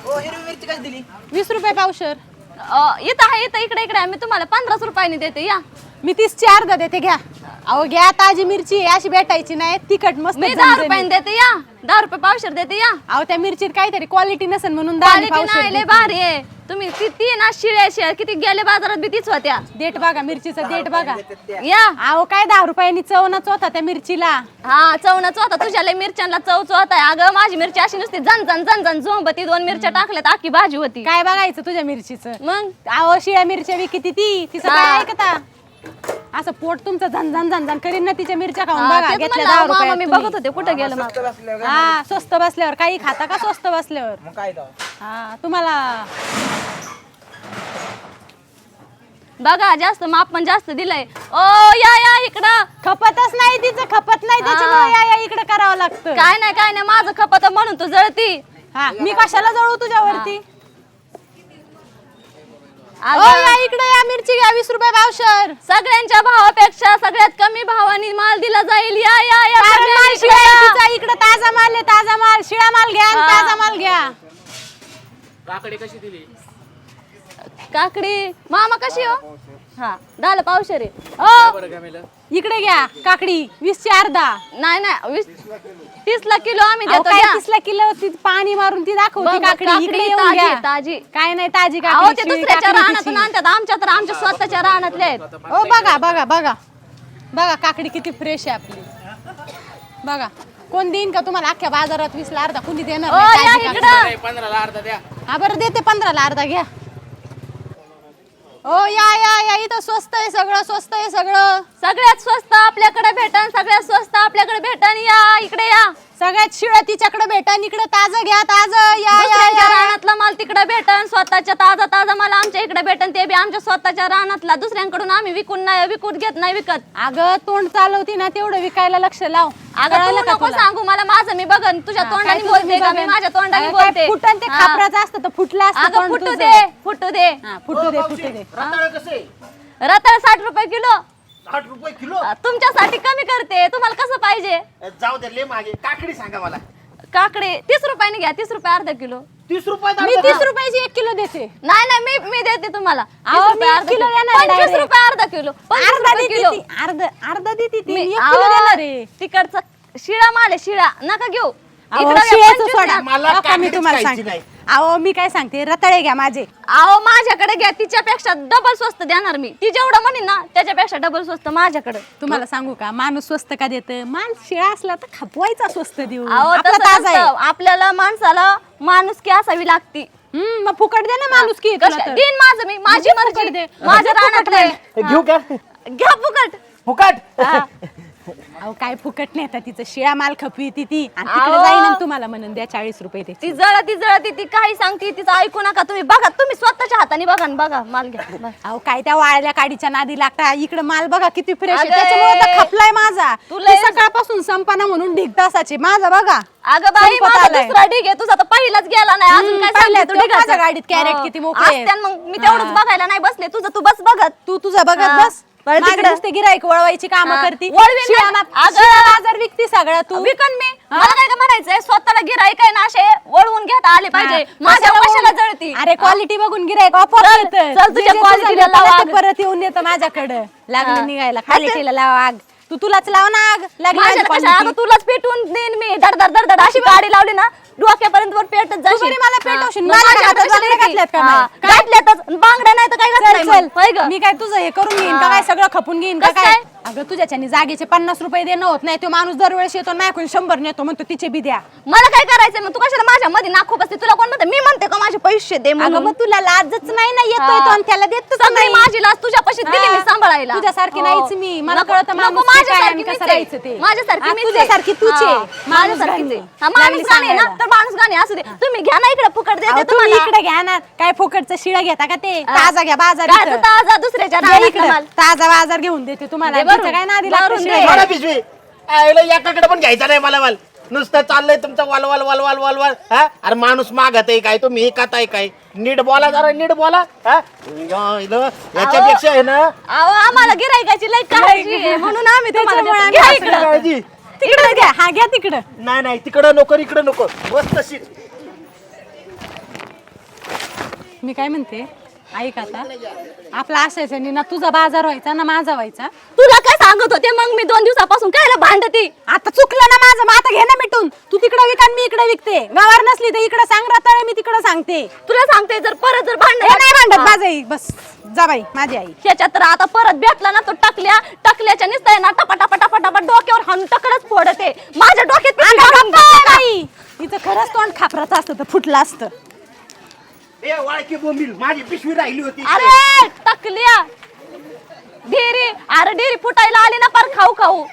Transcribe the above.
हिरवी मिरची कशी दिली? 20 रुपये पावशर. इथं आहे, इथं इकडे इकडे मी तुम्हाला 15 रुपयाने देते या. मी 30ची अर्धा देते घ्या. अहो घ्या, ताजी मिरची अशी भेटायची नाही, तिखट मस्त. मी 10 रुपयाने देते या. 10 रुपये पावशर देते या. अहो त्या मिरचीत काहीतरी क्वालिटी नसेल म्हणून 10 क्वालिटी पावशर नाही, लय देते. भारी आहे. तुम्ही ती ना शिळ्या किती गेले बाजारात बी तीच होत्या. देठ बघा, मिरचीचं देठ बघा. या. अहो काय 10 रुपयांनी चवनच होता त्या मिरचीला. हा चवणच होता तुझ्या लय मिरच्यांना चवच होता. अगं माझी मिरची अशी नुसती जन झोंबती. 2 मिरच्या टाकल्यात आखी भाजी होती. काय बघायचं तुझ्या मिरचीचं? मग अहो शिळ्या मिरच्या विकिती ती, तिचं काय ऐकता? असं पोट तुमचं झन करीन ना तिच्या मिरच्या खाऊन बघा. तेच घेतल्या म्हणलं, 10 मामा रुपयात मी तुम्ही. बघत होते कुठे गेलं स्वस्त मग. बसल्यावर हा स्वस्त बसल्यावर काही खाता का? स्वस्त बसल्यावर मग काय दाव? हा तुम्हाला बघा जास्त माप पण जास्त दिलंय. ओ या इकडं. खपतच नाही तिचं, खपत नाही त्याच्यामुळे या इकडे करावं लागतं. काय नाही माझं खपत म्हणून तू जळती. हा मी कशाला जळू तुझ्यावरती? अगं, ओ या इकडे या, मिरची घ्या 20 रुपये पावशर. सगळ्यांच्या भावापेक्षा सगळ्यात कमी भावाने माल दिला जाईल. या कारण सगळ्यांनी माल शिळा इकडं आहे या. तिचा, इकडे ताजा माल आहे, ताजा माल. शिळा माल घ्या आणि ताजा माल घ्या. काकडी कशी दिली? काकडी मामा कशी हो? हा 10 पावशेर आहे. ओ बरं का मेलं? इकडे घ्या काकडी 20ची अर्धा. नाही 30 किलो आम्ही अहो, देतो. काय द्या. 30 किलो ती पाणी मारून ती दाखवती बघ, काकडी. इकडे काकडी येऊन ताजी घ्या. आहे, ताजी. काय नाही ताजी अहो काकडी, ते शिळी दुसऱ्याच्या काकडी रानातून तिची. आणतात, आमच्या तर आमच्या स्वतःच्या रानातले आहेत. ओ बघा बघा बघा बघा काकडी किती फ्रेश आहे आपली. बघा कोण देईन का तुम्हाला अख्ख्या बाजारात 20 ला अर्धा? कुणी देणार ओ नाही या ताजी काकडी. इकडं. नाही, 15 ला अर्धा द्या. हा बरं देते 15 ला अर्धा घ्या. ओ या इथं स्वस्त आहे सगळं, स्वस्त आहे सगळं. सगळ्यात स्वस्त आपल्याकडे भेटन. सगळ्यात स्वस्त आपल्याकडे भेटन. या इकडे या. सगळ्यात शिळं तिच्याकडे भेटन. इकडे ताजं घ्या, ताजं. या दुसऱ्यांच्या रानातला माल तिकडे भेटन. स्वतःच्या ताजा माल आमच्या इकडे भेटन. ते बी आमच्या स्वतःच्या रानातला. दुसऱ्यांकडून आम्ही विकून घेत नाही विकत. अगं तोंड चालवती ना तेवढं विकायला लक्ष लाव. अगं तू कळलं का नको तुला? सांगू मला. माझं मी बघन. तुझ्या हा, तोंडाने काय तुझं बोलते मी का? मी बघेन. माझ्या तोंडाने अगं, काय बोलते. फुटन ते हा. खापराचं असतं तर फुटलं असतं अगं तोंड फुटू तुझं. दे फुटू दे. हा, फुटू दे फुटू दे. रताळं कसे? रताळ 60 रुपये किलो. 60 रुपये किलो? तुमच्यासाठी कमी करते. तुम्हाला कसं पाहिजे? जाऊ दे लय मागे. काकडी सांगा मला. काकडे 30 रुपयाने घ्या. 30 रुपये अर्धा किलो. 30 रुपयात मी अर्धा 30 रुपयाची 1 किलो देते. नाही मी देते तुम्हाला. 30 अहो, रुपये मी अर्धा किलो किलो. देणार 25 direct. रुपये अर्धा किलो. 25 अर्धा रुपये देते किलो. ती. अर्धा देते ती. मी 1 किलो देणार आहे. तिकडचा शिळा माल आहे शिळा. नका घेऊ. अहो, इकडं घ्या, शिळ्याचं 25 सोडा. घ्या. मला हो का, मी काकडीच तुम्हाला खायची सांगते. नाही. अहो मी काय सांगते, रताळे घ्या माझे. अहो माझ्याकडे घ्या. तिच्यापेक्षा डबल स्वस्त देणार मी. ती जेवढं म्हणेन ना त्याच्यापेक्षा डबल स्वस्त माझ्याकडे. तुम्हाला सांगू का, माणूस स्वस्त का देतं? माल शिळा असला तर खपवायचा स्वस्त देऊ. अहो आपला तसं ताजा आहे. नसतं. आपल्याला माणसाला माणुसकी असावी लागती. मग फुकट दे ना माणूस की देईन माझं मी. माझी फुकट मर्जी. दे. माझ्या फुकट रानातले दे. घेऊ का? घ्या फुकट. फुकट? हा. अहो काय फुकट नाही आता, तिचं शिळा माल खपवी ती आणि अहो. तिकडे जाईन आणि तुम्हाला म्हणून द्या 40 रुपये ते. ती जळती ती काही सांगते तिचं ऐकू नका. तुम्ही बघा. तुम्ही स्वतःच्या हाताने बघा न बघा माल घ्या. बस. अहो काय त्या वाळल्या काडीच्या नादी लागता. इकडे माल बघा किती फ्रेश आहे. अगं, त्याच्यामुळे तर खपलाय माझा. तुला ती सकाळपासून संपना म्हणून ढीग तासाचे माझा बघा. अगं बाई संपत माझा आलाय. दुसरा ढीग आहे. तुझा तर पहिलाच गेला नाही. अजून काय पहिला सांगते तू तो ढिगाचं? माझ्या गाडीत कॅरेट हो. किती मोकळे आहेत. असत्यान मग मी तेवढंच बघायला नाही बसले. तुझं तू बस बघत. तू तुझा बघत हा. बस. बरं, माझे तिकडं. नुसते गिराईक वळवायची कामं हा. करती. वळवीन शिळा ना. मा- अगं. शिळा बाजार विकती सगळं तू. विकन मी. मला काय का म्हणायचंय, स्वतःला गिराईक आहे ना असे वळवून घेता आले पाहिजे. हा. माझ्या कशाला कशाला वळवून? जळती? अरे क्वालिटी बघून गिराईक ऑफर चल, येतं. चल तुझ्या जे quality ला तुझं लाव मला आग. ते परत येऊन येतं माझ्याकडे. लागलं हा. निघायला क्वालिटीला लाव आग. तू तुलाच लाव ना आग. लागली माझ्या माझी कशा quality. अगं तुलाच पेटवून देईन मी. दड अशी गाडी लावली ना डोक्यापर्यंत वर पेटत तू जाशील. बरी मला पेटवशील. मग माझ्या माझ्या हातात कशाला बांगड्या येते? घातल्यात का हा. नाही? काय? घातल्यातच. बांगड्या नाही तर काय घातलं नाही चल मग. होय गं? मी काय तुझं हे करून घेईन का हा. काय सगळं खपून घेईन का कसं काय? काय? अगं तुझ्याच्यानी जागेचे 50 रुपये देणं होत नाही. तो माणूस दरवेळेस येतो माझ्याकडून 100 नेतो म्हणतो तिचे बी द्या. मला काय करायचंय मग? तू कशाला माझ्या मध्ये नाखू बसते? तुला कोण म्हणते? मी म्हणते का माझे पैसे दे अगं म्हणून? मग तुला लाजच नाही ना, येतोय तो आणि त्याला देतच सगळी नाही. माझी लाज तुझ्या पैसे दिली मी सांभाळायला. तुझ्यासारखी हो. नाहीच मी. मला नको- कळतं नको, माणूस काय आणि माझ्यासारखी कसं मीच आहे. राहायचं ते. माझ्यासारखी हा, मीच आहे. तुझ्यासारखी तूच आहे. हा, माझ्यासारखीच आहे. हा, लागली माणूस गाणी आहे ना सांगायला. तर माणूस गाणी असू दे. तुम्ही घ्या ना इकडे फुकट अहो, देते तुम्ही तुम्हाला. इकडे घ्या ना. काय फुकटचं शिळा घेता का ते? ताजा घ्या बाजार काय इथं. तर ताजा दुसऱ्याच्या घ्या रानातला इकडं. माल. ताजा बाजार घेऊन देते तुम्हाला. दे बरं. तिचं काय नादी लागतं बरं, शिळा दे. मला घ्यायला. पिशवी आयला एकाकडे पण घ्यायचा नाही मला वाल. नुसतं चाललंय तुमचं वाल वाल वाल वाल वाल वाल. हा अरे माणूस मागत आहे काय? तुम्ही हे खाताय काय? नीट बोला जरा, नीट बोला. हा याच्यापेक्षा आहे ना अहो आम्हाला गिरायकाची लई काळजी आहे म्हणून आम्ही तुम्हाला त्याच्यामुळे देतो. घ्या आम्ही इकडं. काळजी. तिकडं घ्या. हा घ्या तिकडं. नाही नाही तिकडं नको, इकडं नको. बस तशीच. मी काय म्हणते ऐक आता आपला असायचं नाही ना तुझा बाजार व्हायचा ना माझा व्हायचा. तुला काय सांगत होते मग मी 2 दिवसापासून कायला भांडती. आता चुकलं ना माझं मग आता घे ना मिटून. तू तिकडे विक आणि मी इकडे विकते. गावावर नसली तर इकडे सांग रताळे मी तिकडे सांगते. तुला सांगते जर परत जर हे नाही भांडत भांडण बाजाई बस जा बाई माझी आई. ह्याच्यात तर आता परत भेटला ना तो टकल्याच्या निसताय ना टपा डोक्यावर हाणून टकलच फोडते. माझ्या डोक्यात किती अंगावर घालून बसते का? बाई हिचं खरंच तोंड खापराचं असतं तर फुटलं असतं. ए वाळकी बोंबील माझी पिशवी राहिली होती. अरे टकल्या डेरी अरे डेरी फुटायला आली ना पार खाऊ खाऊ.